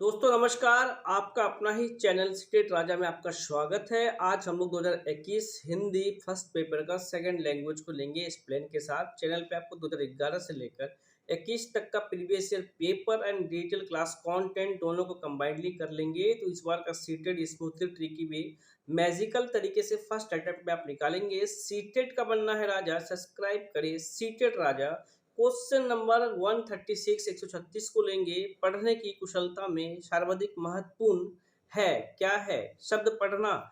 दोस्तों नमस्कार, आपका अपना ही चैनल स्टेट राजा में आपका स्वागत है। आज हम लोग 2021 हिंदी फर्स्ट पेपर का सेकंड लैंग्वेज को लेंगे एक्सप्लेन के साथ। चैनल पे आपको 2011 से लेकर 21 तक का previous year paper and digital class content दोनों को कंबाइंडली कर लेंगे। तो इस बार का सीटेड स्मूथली ट्रिकी भी मैजिकल तरीके से फर्स्ट अटेम्प्ट में आप निकालेंगे। सीटेड का बनना है राजा, सब्सक्राइब करिए सीटेड राजा। क्वेश्चन नंबर 136 136 को लेंगे। पढ़ने की कुशलता में सर्वाधिक महत्वपूर्ण है क्या है? शब्द पढ़ना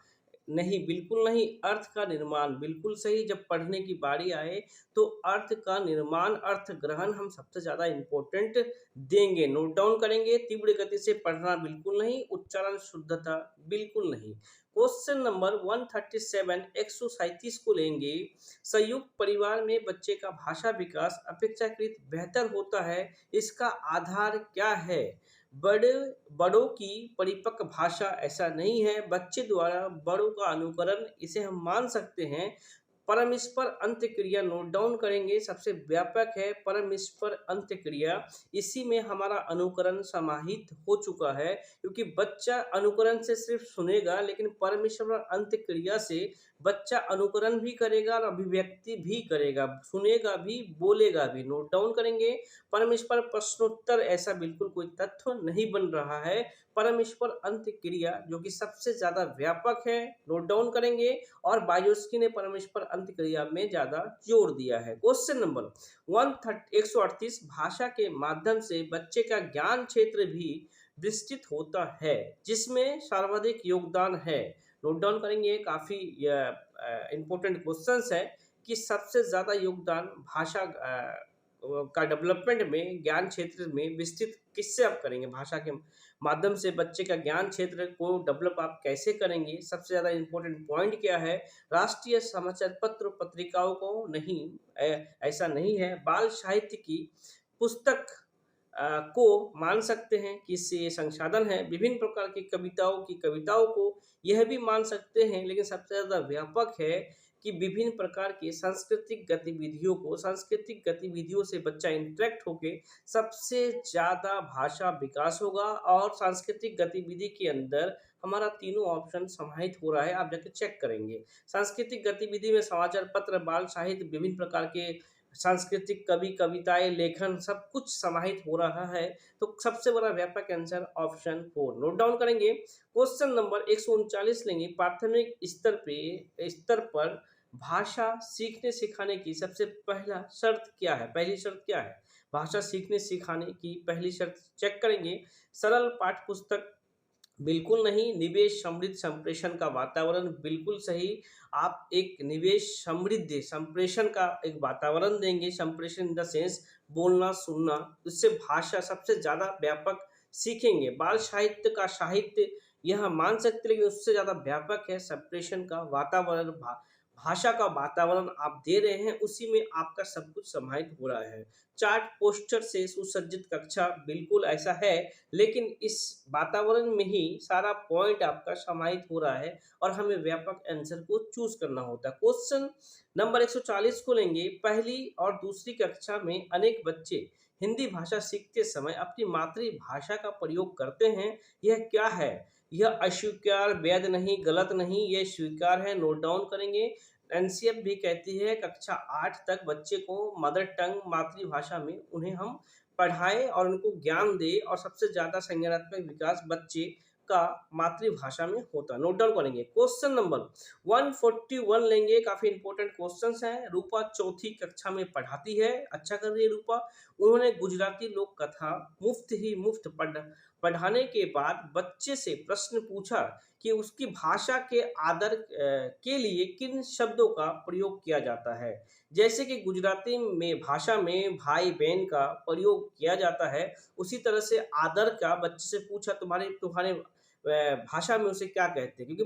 नहीं, बिल्कुल नहीं। अर्थ का निर्माण बिल्कुल सही। जब पढ़ने की बारी आए तो अर्थ का निर्माण, अर्थ ग्रहण हम सबसे ज्यादा इंपॉर्टेंट देंगे। नोट डाउन करेंगे। तीव्र गति से पढ़ना बिल्कुल नहीं। उच्चारण शुद्धता बिल्कुल नहीं। क्वेश्चन नंबर 137 137 को लेंगे। संयुक्त परिवार में बच्चे का भाषा विकास अपेक्षाकृत बेहतर होता है, इसका आधार क्या है? बड़े बड़ों की परिपक्व भाषा ऐसा नहीं है। बच्चे द्वारा बड़ों का अनुकरण, इसे हम मान सकते हैं। परमेश्वर अंत्य क्रिया नोट डाउन करेंगे। सबसे व्यापक है परमेश्वर अंत्य क्रिया। इसी में हमारा अनुकरण समाहित हो चुका है, क्योंकि बच्चा अनुकरण से सिर्फ सुनेगा, लेकिन परमेश्वर अंत्य क्रिया से बच्चा अनुकरण भी करेगा और अभिव्यक्ति भी करेगा, सुनेगा भी, बोलेगा भी। नोट डाउन करेंगे। परमेश्वर प्रश्नोत्तर ऐसा बिल्कुल कोई तथ्य नहीं बन रहा है। परमेश्वर अंत्य क्रिया जो कि सबसे ज्यादा व्यापक है, नोट डाउन करेंगे। और बायोस्की ने परमेश्वर अंत्य क्रिया में ज्यादा जोर दिया है। क्वेश्चन नंबर 138 भाषा के माध्यम से बच्चे का ज्ञान क्षेत्र भी विस्तृत होता है, जिसमें सर्वाधिक योगदान है। नोट डाउन करेंगे। काफी इंपॉर्टेंट क्वेश्चंस है कि सबसे ज्यादा योगदान भाषा का डेवलपमेंट में, ज्ञान क्षेत्र में विस्तृत किससे आप करेंगे? भाषा के माध्यम से बच्चे का ज्ञान क्षेत्र को डेवलप आप कैसे करेंगे? सबसे ज्यादा इंपॉर्टेंट पॉइंट क्या है? राष्ट्रीय समाचार पत्र पत्रिकाओं को नहीं, ऐसा नहीं है। बाल साहित्य की पुस्तक को मान सकते हैं कि इससे ये संसाधन है। विभिन्न प्रकार की कविताओं को यह भी मान सकते हैं, लेकिन सबसे ज्यादा व्यापक है कि विभिन्न प्रकार की सांस्कृतिक गतिविधियों से बच्चा इंटरेक्ट होके सबसे ज्यादा भाषा विकास होगा। और सांस्कृतिक गतिविधि के अंदर हमारा तीनों ऑप्शन समाहित हो रहा है, आप जाके चेक करेंगे। सांस्कृतिक गतिविधि में समाचार पत्र, बाल साहित्य, विभिन्न प्रकार के सांस्कृतिक कविताएं, लेखन, सब कुछ समाहित हो रहा है। तो सबसे बड़ा व्यापक आंसर ऑप्शन 4। नोट डाउन करेंगे। क्वेश्चन नंबर 139 लेंगे। प्राथमिक स्तर पर भाषा सीखने सिखाने की सबसे पहला शर्त क्या है? पहली शर्त क्या है भाषा सीखने सिखाने की? पहली शर्त चेक करेंगे। सरल पाठ्य पुस्तक बिल्कुल नहीं। निवेश समृद्ध संप्रेषण का वातावरण बिल्कुल सही। आप एक निवेश समृद्ध संप्रेषण का एक वातावरण देंगे। संप्रेषण इन द सेंस बोलना, सुनना, उससे भाषा सबसे ज्यादा व्यापक सीखेंगे। बाल साहित्य का साहित्य यह मान सकते, लेकिन उससे ज्यादा व्यापक है संप्रेषण का वातावरण। भाषा का वातावरण आप दे रहे हैं, उसी में आपका सब कुछ समाहित हो रहा है। चार्ट पोस्टर से सुसज्जित कक्षा बिल्कुल ऐसा है, लेकिन इस वातावरण में ही सारा पॉइंट आपका समाहित हो रहा है और हमें व्यापक आंसर को चूज करना होता है। क्वेश्चन नंबर 140 को लेंगे। पहली और दूसरी कक्षा में अनेक बच्चे हिंदी भाषा सीखते समय अपनी मातृभाषा का प्रयोग करते हैं, यह क्या है? यह अस्वीकार, वैध नहीं, गलत नहीं, यह स्वीकार है। नोट डाउन करेंगे। एनसीएफ भी कहती है कक्षा 8 तक बच्चे को मदर टंग, मातृभाषा में उन्हें हम पढ़ाएं और उनको ज्ञान दे, और सबसे ज्यादा संज्ञानात्मक विकास बच्चे का मातृभाषा में होता। नोट डाउन करेंगे। क्वेश्चन नंबर 141 लेंगे। काफी इंपॉर्टेंट क्वेश्चंस हैं। रूपा चौथी कक्षा में पढ़ाती है, अच्छा कर रही है रूपा। उन्होंने गुजराती लोक कथा मुफ्त पढ़ाने के बाद बच्चे से प्रश्न पूछा कि उसकी भाषा के आदर के लिए किन शब्दों का प्रयोग किया जाता है। जैसे कि गुजराती में भाषा में भाई बहन का प्रयोग किया जाता है, उसी तरह से आदर का बच्चे से पूछा, तुम्हारे तुम्हारे भाषा में उसे क्या कहते हैं, क्योंकि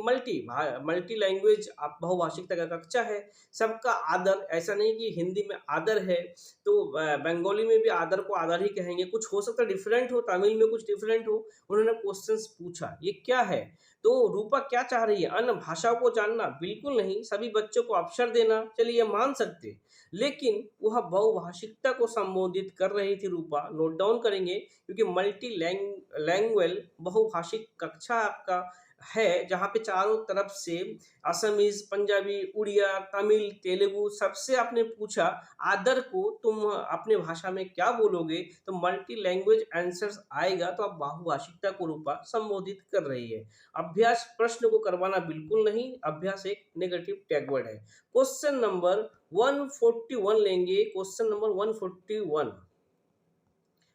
मल्टी लैंग्वेज आप बहुभाषिकता का कक्षा है, सबका आदर, ऐसा नहीं कि हिंदी में आदर है तो बंगाली में भी आदर को आदर ही कहेंगे, कुछ हो सकता है डिफरेंट हो, तमिल में कुछ डिफरेंट हो। उन्होंने क्वेश्चंस पूछा ये क्या है, तो रूपा क्या चाह रही है, अन्य भाषाओं को जानना? बिल्कुल नहीं, सभी बच्चों को अवसर देना, चलिए मान सकते, लेकिन वह बहुभाषिकता को संबोधित कर रही थी रूपा, नोट डाउन करेंगे, क्योंकि मल्टी लैंग्वेज बहुभाषिक कक्षा आपका है, जहाँ पे चारों तरफ से असमीज, पंजाबी, उड़िया, तमिल, तेलुगु सबसे आपने पूछा आदर को तुम अपने भाषा में क्या बोलोगे, तो मल्टी लैंग्वेज आंसर्स आएगा, तो आप बहुभाषिकता को रूपा संबोधित कर रही है। अभ्यास प्रश्न को करवाना बिल्कुल नहीं, अभ्यास एक नेगेटिव टैग वर्ड है। क्वेश्चन नंबर 141 लेंगे, क्वेश्चन नंबर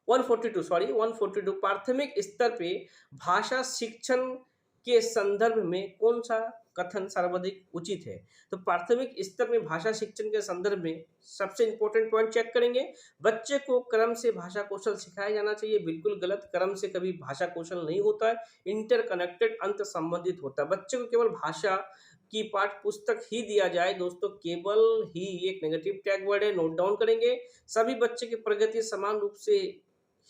142 प्राथमिक स्तर पे भाषा शिक्षण के संदर्भ में कौन सा कथन सर्वाधिक उचित है? तो प्राथमिक स्तर में भाषा शिक्षण के संदर्भ में सबसे इंपॉर्टेंट पॉइंट चेक करेंगे, बच्चे को क्रम से भाषा कौशल सिखाया जाना चाहिए। बिल्कुल गलत, क्रम से कभी भाषा कौशल नहीं होता है, इंटरकनेक्टेड, अंत संबंधित होता है। बच्चे को केवल भाषा की पाठ पुस्तक ही दिया जाए दोस्तों, केवल ही एक नेगेटिव टैग वर्ड है, नोट डाउन करेंगे। सभी बच्चे की प्रगति समान रूप से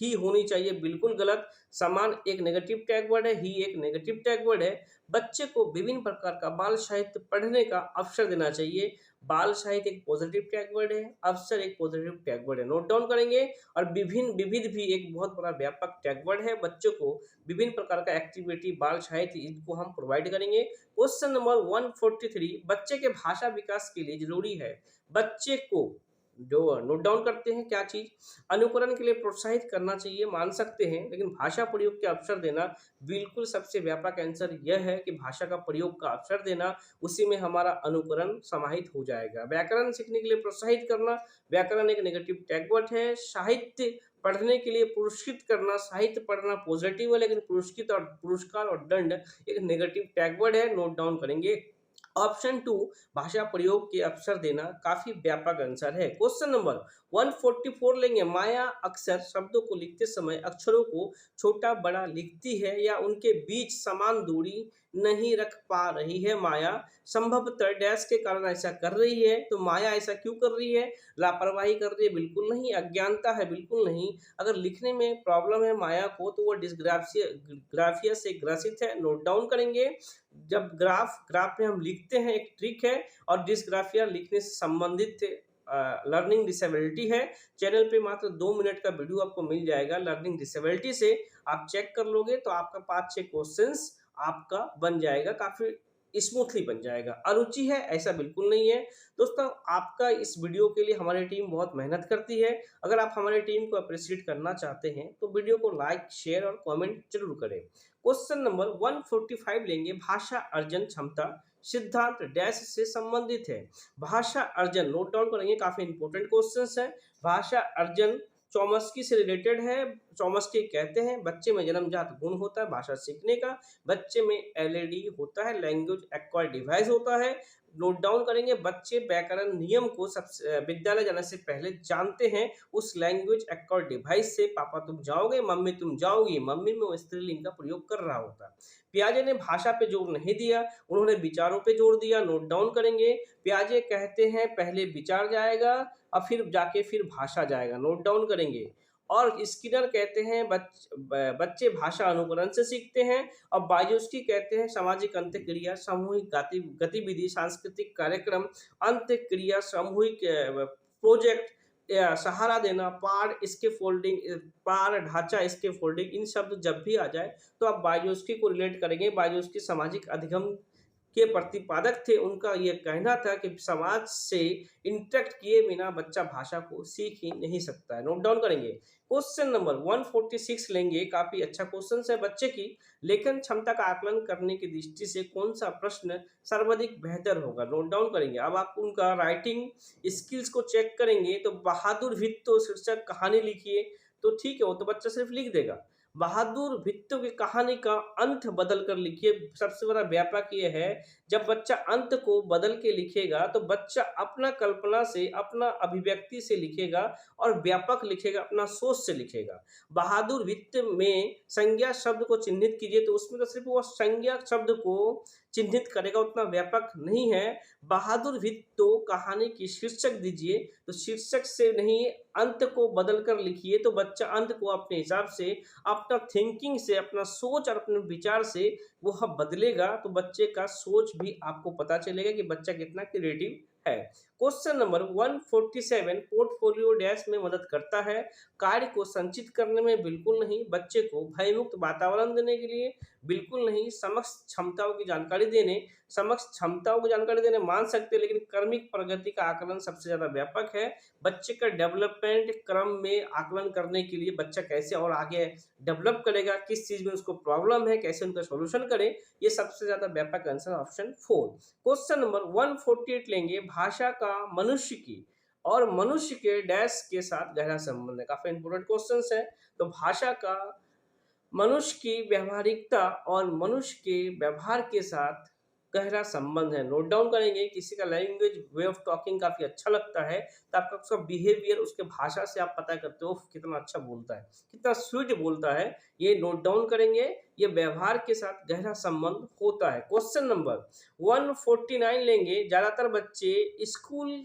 ही होनी चाहिए, बिल्कुल गलत, समान एक नेगेटिव टैग वर्ड है, ही एक नेगेटिव टैग वर्ड है। बच्चे को विभिन्न प्रकार का बाल साहित्य पढ़ने का अवसर देना चाहिए, बाल साहित्य एक पॉजिटिव टैग वर्ड है, अवसर एक पॉजिटिव टैग वर्ड है, नोट डाउन करेंगे। और विविध भी एक बहुत बड़ा व्यापक टैग वर्ड है, बच्चों को विभिन्न प्रकार का एक्टिविटी, बाल साहित्य, इनको हम प्रोवाइड करेंगे। क्वेश्चन नंबर 143, बच्चे के भाषा विकास के लिए जरूरी है बच्चे को, जो नोट डाउन करते हैं क्या चीज, अनुकरण के लिए प्रोत्साहित करना चाहिए, मान सकते हैं, लेकिन भाषा प्रयोग के अवसर देना, बिल्कुल सबसे व्यापक आंसर यह है कि भाषा का प्रयोग का अवसर देना, उसी में हमारा अनुकरण समाहित हो जाएगा। व्याकरण सीखने के लिए प्रोत्साहित करना, व्याकरण एक नेगेटिव टैग वर्ड है। साहित्य पढ़ने के लिए पुरस्कृत करना, साहित्य पढ़ना पॉजिटिव है, लेकिन पुरस्कृत और पुरस्कार और दंड एक नेगेटिव टैग वर्ड है, नोट डाउन करेंगे। ऑप्शन 2 भाषा प्रयोग के अवसर देना काफी व्यापक आंसर है। क्वेश्चन नंबर 144 लेंगे, माया अक्सर शब्दों को लिखते समय अक्षरों को छोटा बड़ा लिखती है या उनके बीच समान दूरी नहीं रख पा रही है। माया संभवतः डैश के कारण ऐसा कर रही है, तो माया ऐसा क्यों कर रही है? लापरवाही कर रही है? बिल्कुल नहीं। अज्ञानता है? बिल्कुल नहीं। अगर लिखने में प्रॉब्लम है माया को, तो वो डिस्ग्राफिया से ग्रसित है, नोट डाउन करेंगे। जब ग्राफ में हम लिखते हैं, एक ट्रिक है, और डिस्ग्राफिया लिखने से संबंधित लर्निंग डिसेबिलिटी है। चैनल पे मात्र 2 मिनट का वीडियो आपको मिल जाएगा, लर्निंग डिसेबिलिटी से आप चेक कर लोगे तो आपका 5-6 क्वेश्चंस आपका बन जाएगा, काफी स्मूथली बन जाएगा। अरुचि है? ऐसा बिल्कुल नहीं है दोस्तों। आपका इस वीडियो के लिए हमारी टीम बहुत मेहनत करती है। अगर आप हमारी टीम को अप्रिशिएट करना चाहते हैं तो वीडियो को लाइक, शेयर और कमेंट जरूर करें। क्वेश्चन नंबर 145 लेंगे, भाषा अर्जन क्षमता सिद्धांत डैश से संबंधित है। भाषा अर्जन नोट डाउन करेंगे, काफी इंपॉर्टेंट क्वेश्चंस है। भाषा अर्जन चॉम्स्की से रिलेटेड है। चॉम्स्की कहते हैं बच्चे में जन्मजात गुण होता है भाषा सीखने का, बच्चे में एलईडी होता है, लैंग्वेज एक्वायर्ड डिवाइस होता है। नोट डाउन करेंगे, बच्चे व्याकरण नियम को सबसे विद्यालय जाने से पहले जानते हैं उस लैंग्वेज एक्वायर्ड डिवाइस से। पापा तुम जाओगे, मम्मी तुम जाओगी, मम्मी में वो स्त्रीलिंग का प्रयोग कर रहा होता है। पियाजे ने भाषा पे जोर नहीं दिया, उन्होंने विचारों पे जोर दिया, नोट डाउन करेंगे। पियाजे कहते हैं पहले विचार जाएगा और फिर जाके फिर भाषा जाएगा, नोट डाउन करेंगे। और स्किनर कहते हैं बच्चे भाषा अनुकरण से सीखते हैं। और बायोस्की कहते हैं सामाजिक अंत्यक्रिया, सामूहिक गतिविधि, सांस्कृतिक कार्यक्रम, अंत्यक्रिया, सामूहिक प्रोजेक्ट, सहारा देना, पार ढांचा, स्केफोल्डिंग, इन शब्द जब भी आ जाए तो आप बायोस्की को रिलेट करेंगे। बायोस्की सामाजिक अधिगम के प्रतिपादक थे। उनका यह कहना था कि समाज से इंटरेक्ट किए बिना बच्चा भाषा को सीख ही नहीं सकता है, नोट डाउन करेंगे। क्वेश्चन नंबर 146 लेंगे, काफी अच्छा क्वेश्चन है। बच्चे की लेखन क्षमता का आकलन करने की दृष्टि से कौन सा प्रश्न सर्वाधिक बेहतर होगा, नोट डाउन करेंगे। अब आप उनका राइटिंग स्किल्स को चेक करेंगे तो बहादुर भित्तो शीर्षक कहानी लिखिए, तो ठीक है, वो तो बच्चा सिर्फ लिख देगा। बहादुर भित्तों की कहानी का अंत बदल कर लिखिए। सबसे बड़ा व्यापक ये है, जब बच्चा अंत को बदल के लिखेगा तो बच्चा अपना कल्पना से, अपना अभिव्यक्ति से लिखेगा और व्यापक लिखेगा, अपना सोच से लिखेगा। बहादुर भित्त में संज्ञा शब्द को चिन्हित कीजिए, तो उसमें तो सिर्फ वो संज्ञा शब्द को चिन्हित करेगा, उतना व्यापक नहीं है। बहादुर भित्तो कहानी की शीर्षक दीजिए, तो शीर्षक से नहीं, अंत को बदल कर लिखिए, तो बच्चा अंत को अपने हिसाब से, अपना थिंकिंग से, अपना सोच और अपने विचार से वह बदलेगा, तो बच्चे का सोच भी आपको पता चलेगा कि बच्चा कितना क्रिएटिव है। क्वेश्चन नंबर 147 पोर्टफोलियो डैश में मदद करता है। कार्य को संचित करने में बिल्कुल नहीं, बच्चे को भयमुक्त वातावरण देने के लिए बिल्कुल नहीं, समक्ष क्षमताओं की जानकारी देने मान सकते हैं, लेकिन क्रमिक प्रगति का आकलन सबसे ज्यादा व्यापक है। बच्चे का डेवलपमेंट क्रम में आकलन करने के लिए बच्चा कैसे और आगे डेवलप करेगा, किस चीज में उसको प्रॉब्लम है, कैसे उनका सॉल्यूशन करे, ये सबसे ज्यादा व्यापक आंसर ऑप्शन 4। क्वेश्चन नंबर 148 लेंगे। भाषा का मनुष्य की और मनुष्य के डैश के साथ गहरा संबंध है। काफी इंपोर्टेंट क्वेश्चन है। तो भाषा का मनुष्य की व्यवहारिकता और मनुष्य के व्यवहार के साथ गहरा संबंध है। नोट डाउन करेंगे। किसी का लैंग्वेज, वे ऑफ टॉकिंग काफी अच्छा लगता है, तो आपका उसका बिहेवियर, उसके भाषा से आप पता करते हो कितना अच्छा बोलता है, कितना स्वीट बोलता है, ये नोट डाउन करेंगे। ये व्यवहार के साथ गहरा संबंध होता है। क्वेश्चन नंबर 149 लेंगे। ज्यादातर बच्चे स्कूल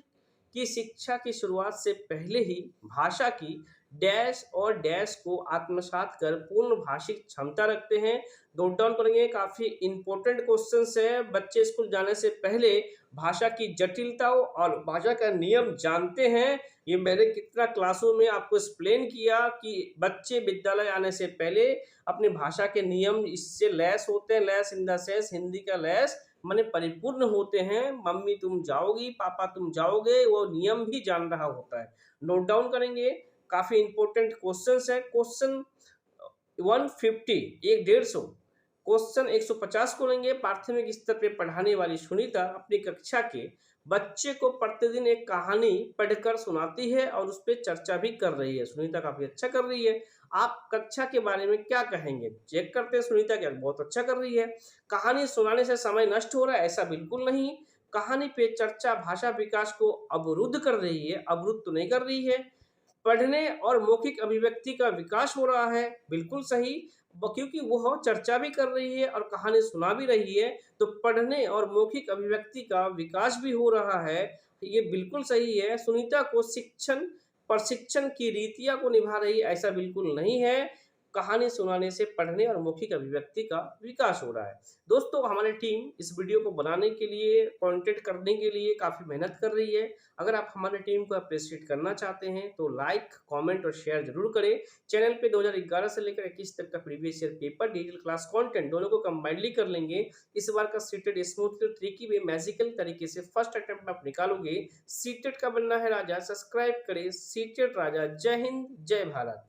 की शिक्षा की शुरुआत से पहले ही भाषा की डैश और डैश को आत्मसात कर पूर्ण भाषिक क्षमता रखते हैं। नोट डाउन करेंगे। काफी इंपॉर्टेंट क्वेश्चंस है। बच्चे स्कूल जाने से पहले भाषा की जटिलताओं और भाषा का नियम जानते हैं। ये मैंने कितना क्लासों में आपको एक्सप्लेन किया कि बच्चे विद्यालय आने से पहले अपनी भाषा के नियम इससे लैस होते हैं। Lace in the sense, Hindi का लैस माने परिपूर्ण होते हैं। मम्मी तुम जाओगी, पापा तुम जाओगे, वो नियम भी जान रहा होता है। नोट डाउन करेंगे। काफी इंपॉर्टेंट क्वेश्चंस है। क्वेश्चन 150, 150 क्वेश्चन 150 को लेंगे। प्राथमिक स्तर पे पढ़ाने वाली सुनीता अपनी कक्षा के बच्चे को प्रतिदिन एक कहानी पढ़कर सुनाती है और उस पर चर्चा भी कर रही है। सुनीता काफी अच्छा कर रही है। आप कक्षा के बारे में क्या कहेंगे? चेक करते हैं सुनीता क्या बहुत अच्छा कर रही है। कहानी सुनाने से समय नष्ट हो रहा है? ऐसा बिल्कुल नहीं। कहानी पे चर्चा भाषा विकास को अवरुद्ध कर रही है? अवरुद्ध तो नहीं कर रही है। पढ़ने और मौखिक अभिव्यक्ति का विकास हो रहा है? बिल्कुल सही। क्योंकि वह चर्चा भी कर रही है और कहानी सुना भी रही है, तो पढ़ने और मौखिक अभिव्यक्ति का विकास भी हो रहा है। ये बिल्कुल सही है। सुनीता को प्रशिक्षण की रीतियां को निभा रही है? ऐसा बिल्कुल नहीं है। कहानी सुनाने से पढ़ने और मौखिक अभिव्यक्ति का विकास हो रहा है। दोस्तों, हमारी टीम इस वीडियो को बनाने के लिए, कंटेंट करने के लिए काफ़ी मेहनत कर रही है। अगर आप हमारी टीम को अप्रिशिएट करना चाहते हैं तो लाइक, कमेंट और शेयर जरूर करें। चैनल पे 2011 से लेकर 21 तक का previous year paper, digital class content दोनों को कंबाइनली कर लेंगे। इस बार का सीटेट स्मूथली और ट्रिकी वे मैजिकल तरीके से फर्स्ट अटेम्प्ट में आप निकालोगे। सीटेट का बनना है राजा, सब्सक्राइब करें सीटेट राजा। जय हिंद, जय भारत।